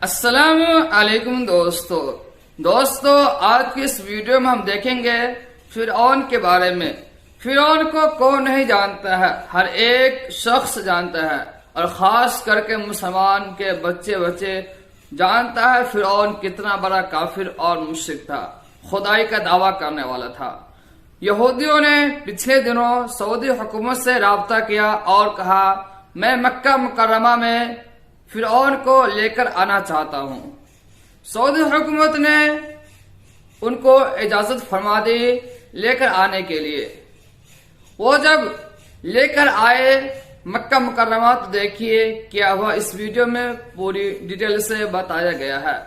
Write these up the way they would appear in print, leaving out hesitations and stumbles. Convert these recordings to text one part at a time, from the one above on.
السلام علیکم دوستو آج کی اس ویڈیو میں ہم دیکھیں گے فرعون کے بارے میں۔ فرعون کو کون نہیں جانتا ہے، ہر ایک شخص جانتا ہے، اور خاص کر کے مسلمان کے بچے جانتا ہے فرعون کتنا بڑا کافر اور مشرک تھا، خدائی کا دعویٰ کرنے والا تھا۔ یہودیوں نے پچھلے دنوں سعودی حکومت سے رابطہ کیا اور کہا میں مکہ مکرمہ میں فرعون کو لے کر آنا چاہتا ہوں۔ سعودی حکومت نے ان کو اجازت فرما دی لے کر آنے کے لیے۔ وہ جب لے کر آئے مکہ مکرمہ تو دیکھیے کیا ہوا، اس ویڈیو میں پوری ڈیٹیل سے بتایا گیا ہے۔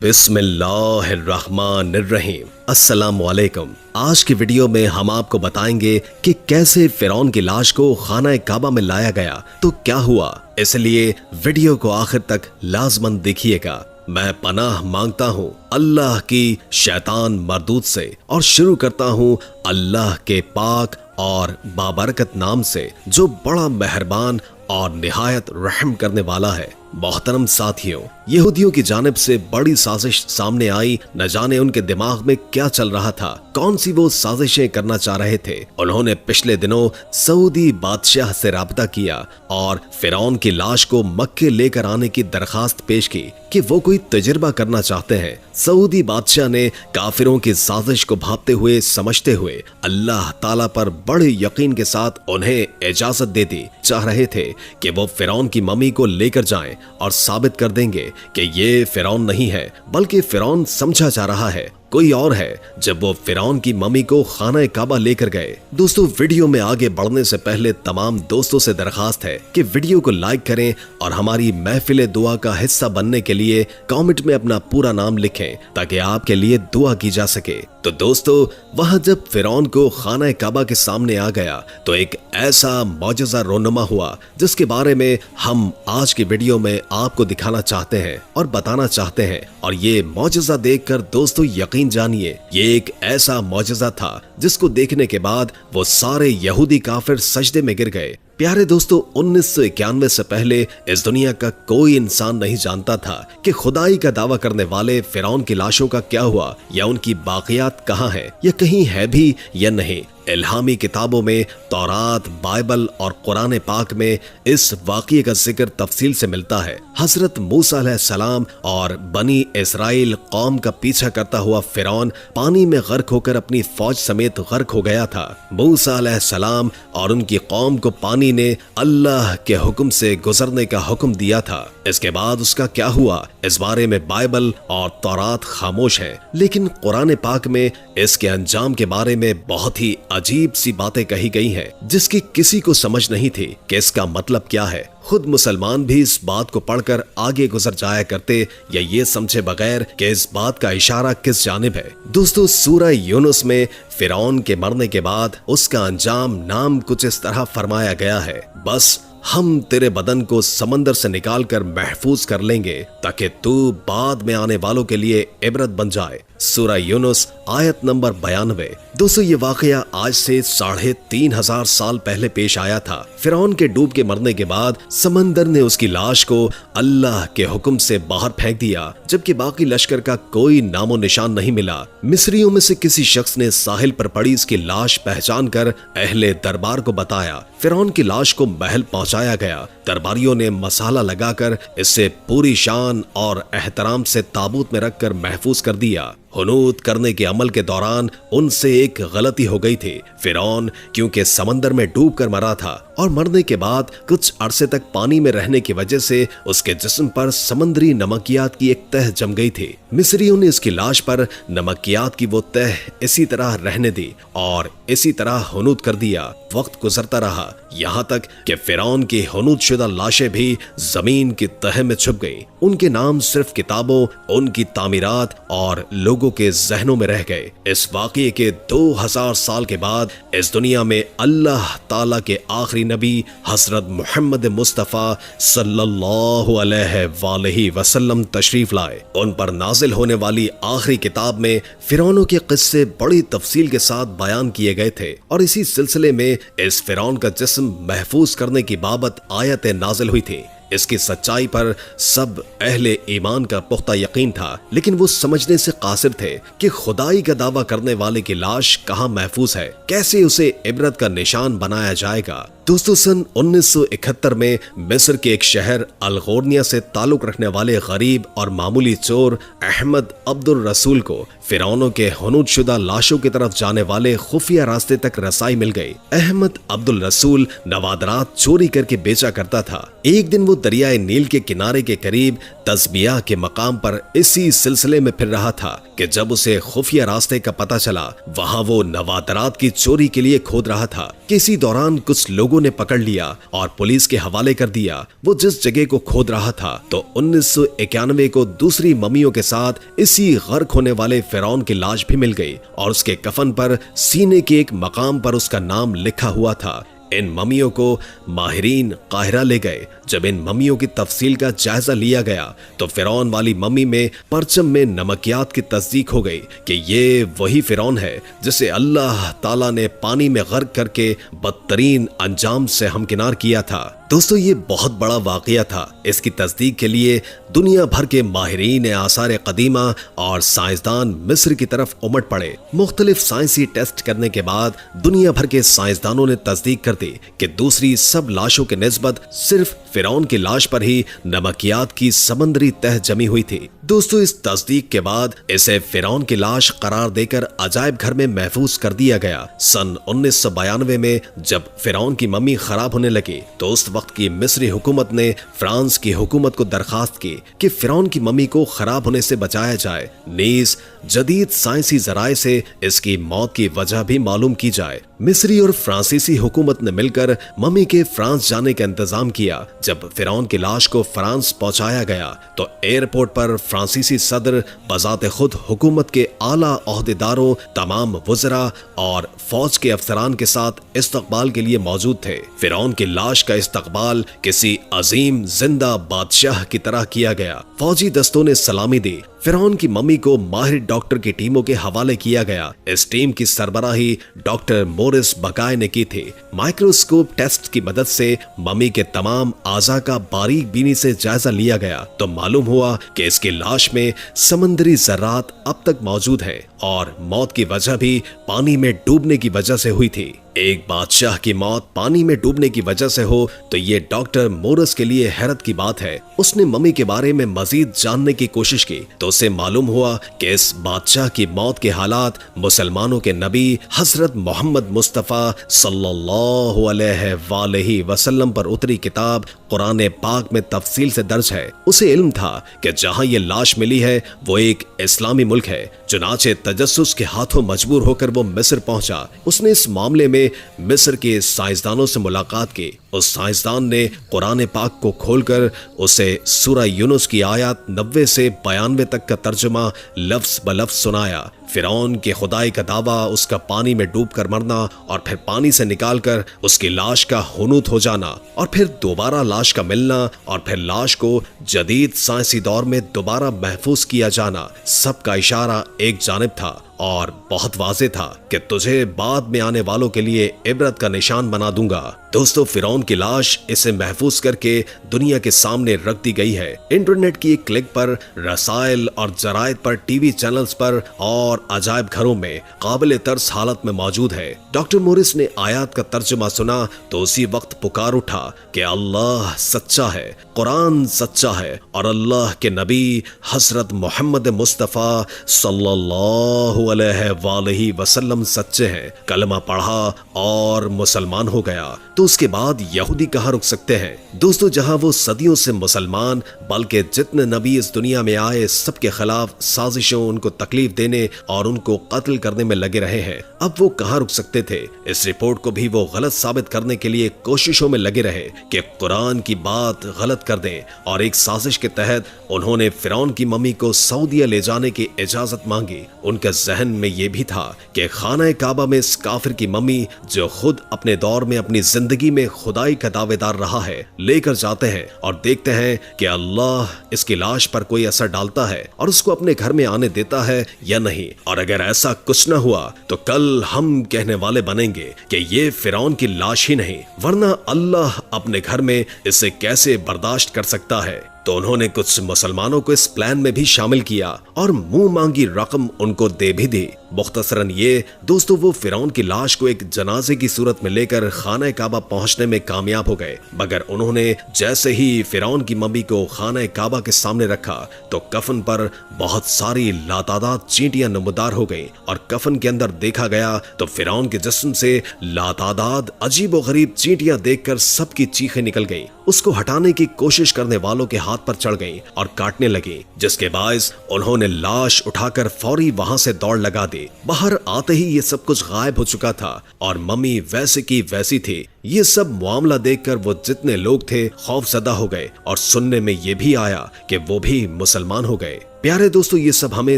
بسم اللہ الرحمن الرحیم۔ السلام علیکم۔ آج کی ویڈیو میں ہم آپ کو بتائیں گے کہ کیسے فرعون کی لاش کو خانہ کعبہ میں لایا گیا تو کیا ہوا، اس لیے ویڈیو کو آخر تک لازماً دیکھیے گا۔ میں پناہ مانگتا ہوں اللہ کی شیطان مردود سے، اور شروع کرتا ہوں اللہ کے پاک اور بابرکت نام سے جو بڑا مہربان اور نہایت رحم کرنے والا ہے۔ محترم ساتھیوں، یہودیوں کی جانب سے بڑی سازش سامنے آئی، نہ جانے ان کے دماغ میں کیا چل رہا تھا، کون سی وہ سازشیں کرنا چاہ رہے تھے۔ انہوں نے پچھلے دنوں سعودی بادشاہ سے رابطہ کیا اور فرعون کی لاش کو مکے لے کر آنے کی درخواست پیش کی کہ وہ کوئی تجربہ کرنا چاہتے ہیں۔ سعودی بادشاہ نے کافروں کی سازش کو بھاپتے ہوئے سمجھتے ہوئے اللہ تعالیٰ پر بڑے یقین کے ساتھ انہیں اجازت دے دی، چاہ رہے تھے کہ وہ فرعون کی ممی کو لے کر جائیں اور ثابت کر دیں گے کہ یہ فرعون نہیں ہے بلکہ فرعون سمجھا جا رہا ہے کوئی اور ہے۔ جب وہ فرعون کی ممی کو خانہ کعبہ لے کر گئے۔ دوستو، ویڈیو میں آگے بڑھنے سے پہلے تمام دوستوں سے درخواست ہے کہ ویڈیو کو لائک کریں اور ہماری محفل دعا کا حصہ بننے کے لیے کامنٹ میں اپنا پورا نام لکھیں تاکہ آپ کے لیے دعا کی جا سکے۔ تو دوستو، وہاں جب فرعون کو خانہ کعبہ کے سامنے آ گیا تو ایک ایسا معجزہ رونما ہوا جس کے بارے میں ہم آج کی ویڈیو میں آپ کو دکھانا چاہتے ہیں اور بتانا چاہتے ہیں، اور یہ معجزہ دیکھ کر دوستو یقین جانیے یہ ایک ایسا معجزہ تھا جس کو دیکھنے کے بعد وہ سارے یہودی کافر سجدے میں گر گئے۔ پیارے دوستو، 1991 سے پہلے اس دنیا کا کوئی انسان نہیں جانتا تھا کہ خدائی کا دعویٰ کرنے والے فرعون کی لاشوں کا کیا ہوا، یا ان کی باقیات کہاں ہیں، یا کہیں ہے بھی یا نہیں۔ الہامی کتابوں میں تورات، بائبل اور قرآن پاک میں اس واقعے کا ذکر تفصیل سے ملتا ہے۔ حضرت موسیٰ علیہ السلام اور بنی اسرائیل قوم کا پیچھا کرتا ہوا فرعون پانی میں غرق ہو کر اپنی فوج سمیت غرق ہو گیا تھا۔ موسیٰ علیہ السلام اور ان کی قوم کو پانی نے اللہ کے حکم سے گزرنے کا حکم دیا تھا۔ اس کے بعد اس کا کیا ہوا، اس بارے میں بائبل اور تورات خاموش ہے، لیکن قرآن پاک میں اس کے انجام کے بارے میں بہت ہی عجیب سی باتیں کہی گئی ہیں جس کی کسی کو سمجھ نہیں تھی کہ اس کا مطلب کیا ہے۔ خود مسلمان بھی اس بات کو پڑھ کر آگے گزر جایا کرتے یا یہ سمجھے بغیر کہ اس بات کا اشارہ کس جانب ہے۔ دوستو، سورہ یونس میں فرعون کے مرنے کے بعد اس کا انجام نام کچھ اس طرح فرمایا گیا ہے، بس ہم تیرے بدن کو سمندر سے نکال کر محفوظ کر لیں گے تاکہ تو بعد میں آنے والوں کے لیے عبرت بن جائے۔ سورہ یونس آیت نمبر 92۔ دوستو، یہ واقعہ آج سے 3500 سال پہلے پیش آیا تھا۔ فرعون کے ڈوب کے مرنے کے بعد سمندر نے اس کی لاش کو اللہ کے حکم سے باہر پھینک دیا، جبکہ باقی لشکر کا کوئی نام و نشان نہیں ملا۔ مصریوں میں سے کسی شخص نے ساحل پر پڑی اس کی لاش پہچان کر اہل دربار کو بتایا۔ فرعون کی لاش کو محل پہنچایا گیا۔ درباریوں نے مسالہ لگا کر اسے پوری شان اور احترام سے تابوت میں رکھ کر محفوظ کر دیا۔ حنوط کرنے کے عمل کے دوران ان سے ایک غلطی ہو گئی تھی۔ فرعون کیونکہ سمندر میں ڈوب کر مرا تھا اور مرنے کے بعد کچھ عرصے تک پانی میں رہنے کی وجہ سے اس کے جسم پر سمندری نمکیات کی ایک تہ جم گئی تھی۔ مصریوں نے اس کی لاش پر نمکیات کی وہ تہ اسی طرح رہنے دی اور اسی طرح حنوط کر دیا۔ وقت گزرتا رہا یہاں تک کہ فرعون کی حنوط شدہ لاشیں بھی زمین کی تہ میں چھپ گئیں۔ ان کے نام صرف کتابوں، ان کی تعمیرات اور لوگوں کے ذہنوں میں رہ گئے۔ اس واقعے کے 2000 سال کے بعد اس دنیا میں اللہ تعالیٰ کے آخری نبی حضرت محمد مصطفیٰ صلی اللہ علیہ وآلہ وسلم تشریف لائے۔ ان پر نازل ہونے والی آخری کتاب میں فرعونوں کے قصے بڑی تفصیل کے ساتھ بیان کیے گئے تھے، اور اسی سلسلے میں اس فرعون کا جسم محفوظ کرنے کی بابت آیت نازل ہوئی تھی۔ اس کی سچائی پر سب اہل ایمان کا پختہ یقین تھا، لیکن وہ سمجھنے سے قاصر تھے کہ خدائی کا دعویٰ کرنے والے کی لاش کہاں محفوظ ہے، کیسے اسے عبرت کا نشان بنایا جائے گا۔ دوستو، سن 1971 میں مصر کے ایک شہر الغورنیا سے تعلق رکھنے والے غریب اور معمولی چور احمد عبد الرسول کو فرعونوں کے حنوط شدہ لاشوں کی طرف جانے والے خفیہ راستے تک رسائی مل گئی۔ احمد عبد الرسول نوادرات چوری کر کے بیچا کرتا تھا۔ ایک دن وہ دریائے نیل کے کنارے کے قریب تسبیہ کے مقام پر اسی سلسلے میں پھر رہا تھا کہ جب اسے خفیہ راستے کا پتہ چلا۔ وہاں وہ نوادرات کی چوری کے لیے کھود رہا تھا۔ کسی دوران کچھ لوگوں نے پکڑ لیا اور پولیس کے حوالے کر دیا۔ وہ جس جگہ کو کھود رہا تھا تو 1991 کو دوسری ممیوں کے ساتھ اسی غرق ہونے والے فرعون کی لاش بھی مل گئی اور اس کے کفن پر سینے کے ایک مقام پر اس کا نام لکھا ہوا تھا۔ ان ممیوں کو ماہرین قاہرہ لے گئے۔ جب ان ممیوں کی تفصیل کا جائزہ لیا گیا تو فرعون والی ممی میں پرچم میں نمکیات کی تصدیق ہو گئی کہ یہ وہی فرعون ہے جسے اللہ تعالیٰ نے پانی میں غرق کر کے بدترین انجام سے ہمکنار کیا تھا۔ دوستو، یہ بہت بڑا واقعہ تھا۔ اس کی تصدیق کے لیے دنیا بھر کے ماہرین آثار قدیمہ اور سائنسدان مصر کی طرف امٹ پڑے۔ مختلف سائنسی ٹیسٹ کرنے کے بعد دنیا بھر کے سائنسدانوں نے تصدیق کر دی کہ دوسری سب لاشوں کے نسبت صرف فرعون کی لاش پر ہی نمکیات کی سمندری تہ جمی ہوئی تھی۔ دوستو، اس تصدیق کے بعد اسے فرعون کی لاش قرار دے کر عجائب گھر میں محفوظ کر دیا گیا۔ سن 1992 میں جب فرعون کی ممی خراب ہونے لگی تو اس وقت کی مصری حکومت نے فرانس کی حکومت کو درخواست کی کہ فرعون کی ممی کو خراب ہونے سے بچایا جائے، نیز جدید سائنسی ذرائع سے اس کی موت کی وجہ بھی معلوم کی جائے۔ مصری اور فرانسیسی حکومت نے مل کر ممی کے فرانس جانے کا انتظام کیا۔ جب فرعون کی لاش کو فرانس پہنچایا گیا تو ایئرپورٹ پر فرانسیسی صدر بذات خود حکومت کے اعلیٰ عہدیداروں، تمام وزراء اور فوج کے افسران کے ساتھ استقبال کے لیے موجود تھے۔ فرعون کی لاش کا استقبال کسی عظیم زندہ بادشاہ کی طرح کیا گیا۔ فوجی دستوں نے سلامی دی۔ فرعون کی ممی کو ماہر ڈاکٹر کی ٹیموں کے حوالے کیا گیا۔ اس ٹیم کی سربراہی ڈاکٹر مورس بکائے نے کی تھی۔ مائکروسکوپ ٹیسٹ کی مدد سے ممی کے تمام اعضاء کا باریک بینی سے جائزہ لیا گیا تو معلوم ہوا کہ اس کی لاش میں سمندری ذرات اب تک موجود ہیں اور موت کی وجہ بھی پانی میں ڈوبنے کی وجہ سے ہوئی تھی۔ ایک بادشاہ کی موت پانی میں ڈوبنے کی وجہ سے ہو تو یہ ڈاکٹر مورس کے لیے حیرت کی بات ہے۔ اس نے ممی کے بارے میں مزید جاننے کی کوشش کی تو اسے معلوم ہوا کہ اس بادشاہ کی موت کے حالات مسلمانوں کے نبی حضرت محمد مصطفیٰ صلی اللہ علیہ وآلہ وسلم پر اتری کتاب قرآن پاک میں تفصیل سے درج ہے۔ اسے علم تھا کہ جہاں یہ لاش ملی ہے وہ ایک اسلامی ملک ہے، چنانچہ تجسس کے ہاتھوں مجبور ہو کر وہ مصر پہنچا۔ اس نے اس معاملے میں مصر کے سائنسدانوں سے ملاقات کی۔ اس سائنسدان نے قرآن پاک کو کھول کر اسے سورہ یونس کی آیات 90 سے 92 تک کا ترجمہ لفظ بلفظ سنایا۔ فرعون کے خدائی کا دعویٰ، اس کا پانی میں ڈوب کر مرنا اور پھر پانی سے نکال کر اس کی لاش کا حنوط ہو جانا اور پھر دوبارہ لاش کا ملنا اور پھر لاش کو جدید سائنسی دور میں دوبارہ محفوظ کیا جانا، سب کا اشارہ ایک جانب تھا اور بہت واضح تھا کہ تجھے بعد میں آنے والوں کے لیے عبرت کا نشان بنا دوں گا۔ دوستو، فرعون کی لاش اسے محفوظ کر کے دنیا کے سامنے رکھ دی گئی ہے۔ انٹرنیٹ کی ایک کلک پر رسائل اور جرائد پر، ٹی وی چینلز پر اور عجائب گھروں میں قابل ترس حالت میں موجود ہے۔ ڈاکٹر مورس نے آیات کا ترجمہ سنا تو اسی وقت پکار اٹھا کہ اللہ سچا ہے، قرآن سچا ہے اور اللہ کے نبی حضرت محمد مصطفیٰ صلی اللہ علیہ وآلہ وسلم سچے ہیں۔ کلمہ پڑھا اور مسلمان ہو گیا تو اس کے بعد یہودی کہاں رک سکتے ہیں؟ دوستو، جہاں وہ صدیوں سے مسلمان بلکہ جتنے نبی اس دنیا میں آئے سب کے خلاف سازشوں، ان کو تکلیف دینے اور ان کو قتل کرنے میں لگے رہے ہیں، اب وہ کہاں رک سکتے تھے؟ اس رپورٹ کو بھی وہ غلط ثابت کرنے کے لیے کوششوں میں لگے رہے کہ قرآن کی بات غلط کر دیں، اور ایک سازش کے تحت انہوں نے فرعون کی ممی کو سعودیہ لے جانے کی اجازت مانگی۔ ان کا ذہن ذہن میں یہ بھی تھا کہ خانہ کعبہ میں اس کافر کی ممی جو خود اپنے دور میں اپنی زندگی میں خدائی کا دعوے دار رہا ہے لے کر جاتے ہیں اور دیکھتے ہیں کہ اللہ اس کی لاش پر کوئی اثر ڈالتا ہے اور اس کو اپنے گھر میں آنے دیتا ہے یا نہیں، اور اگر ایسا کچھ نہ ہوا تو کل ہم کہنے والے بنیں گے کہ یہ فرعون کی لاش ہی نہیں، ورنہ اللہ اپنے گھر میں اسے کیسے برداشت کر سکتا ہے۔ تو انہوں نے کچھ مسلمانوں کو اس پلان میں بھی شامل کیا اور منہ مانگی رقم ان کو دے بھی دی۔ مختصراً یہ دوستو وہ فرعون کی لاش کو ایک جنازے کی صورت میں لے کر خانہ کعبہ پہنچنے میں کامیاب ہو گئے، مگر انہوں نے جیسے ہی فرعون کی ممی کو خانہ کعبہ کے سامنے رکھا تو کفن پر بہت ساری لاتعداد چینٹیاں نمودار ہو گئیں، اور کفن کے اندر دیکھا گیا تو فرعون کے جسم سے لاتعداد عجیب و غریب چینٹیاں دیکھ کر سب کی چیخیں نکل گئیں۔ اس کو ہٹانے کی کوشش کرنے والوں کے ہاتھ پر چڑھ گئیں اور کاٹنے لگیں، جس کے باعث انہوں نے لاش اٹھا کر فوری وہاں سے دوڑ لگا دی۔ باہر آتے ہی یہ سب کچھ غائب ہو چکا تھا اور ممی ویسے کی ویسی تھی۔ یہ سب معاملہ دیکھ کر وہ جتنے لوگ تھے خوف زدہ ہو گئے، اور سننے میں یہ بھی آیا کہ وہ بھی مسلمان ہو گئے۔ پیارے دوستو، یہ سب ہمیں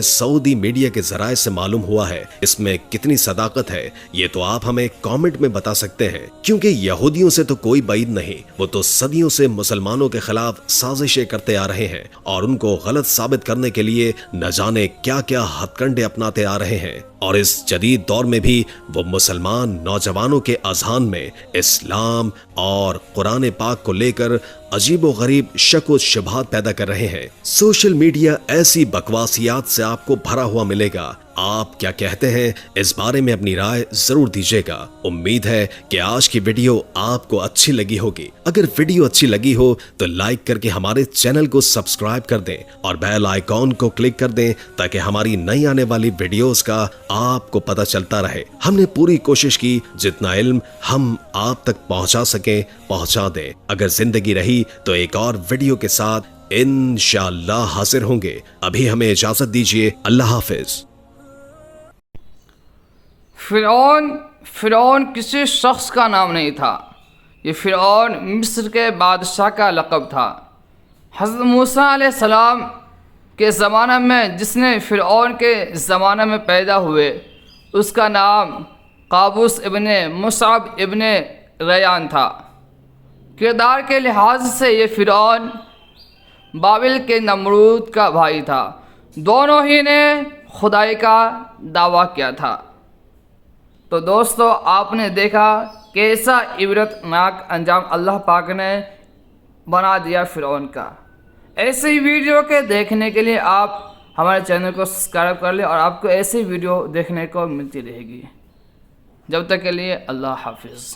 سعودی میڈیا کے ذرائع سے معلوم ہوا ہے۔ اس میں کتنی صداقت ہے یہ تو آپ ہمیں کامنٹ میں بتا سکتے ہیں، کیونکہ یہودیوں سے تو کوئی بعید نہیں، وہ تو صدیوں سے مسلمانوں کے خلاف سازشیں کرتے آ رہے ہیں اور ان کو غلط ثابت کرنے کے لیے نہ جانے کیا کیا ہتھ کنڈے اپناتے آ رہے ہیں، اور اس جدید دور میں بھی وہ مسلمان نوجوانوں کے اذہان میں اسلام اور قرآن پاک کو لے کر عجیب و غریب شک و شبہات پیدا کر رہے ہیں۔ سوشل میڈیا ایسی بکواسیات سے آپ کو بھرا ہوا ملے گا۔ آپ کیا کہتے ہیں اس بارے میں اپنی رائے ضرور دیجیے گا۔ امید ہے کہ آج کی ویڈیو آپ کو اچھی لگی ہوگی۔ اگر ویڈیو اچھی لگی ہو تو لائک کر کے ہمارے چینل کو سبسکرائب کر دیں اور بیل آئیکن کو کلک کر دیں تاکہ ہماری نئی آنے والی ویڈیوز کا آپ کو پتہ چلتا رہے۔ ہم نے پوری کوشش کی جتنا علم ہم آپ تک پہنچا سکیں پہنچا دیں۔ اگر زندگی رہی تو ایک اور ویڈیو کے ساتھ انشاءاللہ حاضر ہوں گے۔ ابھی ہمیں اجازت دیجیے، اللہ حافظ۔ فرعون کسی شخص کا نام نہیں تھا، یہ فرعون مصر کے بادشاہ کا لقب تھا۔ حضرت موسیٰ علیہ السلام کے زمانہ میں جس نے فرعون کے زمانہ میں پیدا ہوئے اس کا نام قابوس ابن مصعب ابن ریان تھا۔ کردار کے لحاظ سے یہ فرعون بابل کے نمرود کا بھائی تھا۔ دونوں ہی نے خدائی کا دعویٰ کیا تھا۔ تو دوستو آپ نے دیکھا کیسا عبرت ناک انجام اللہ پاک نے بنا دیا فرعون کا۔ ایسی ویڈیو کے دیکھنے کے لیے آپ ہمارے چینل کو سبسکرائب کر لیں اور آپ کو ایسی ویڈیو دیکھنے کو ملتی رہے گی۔ جب تک کے لیے اللہ حافظ۔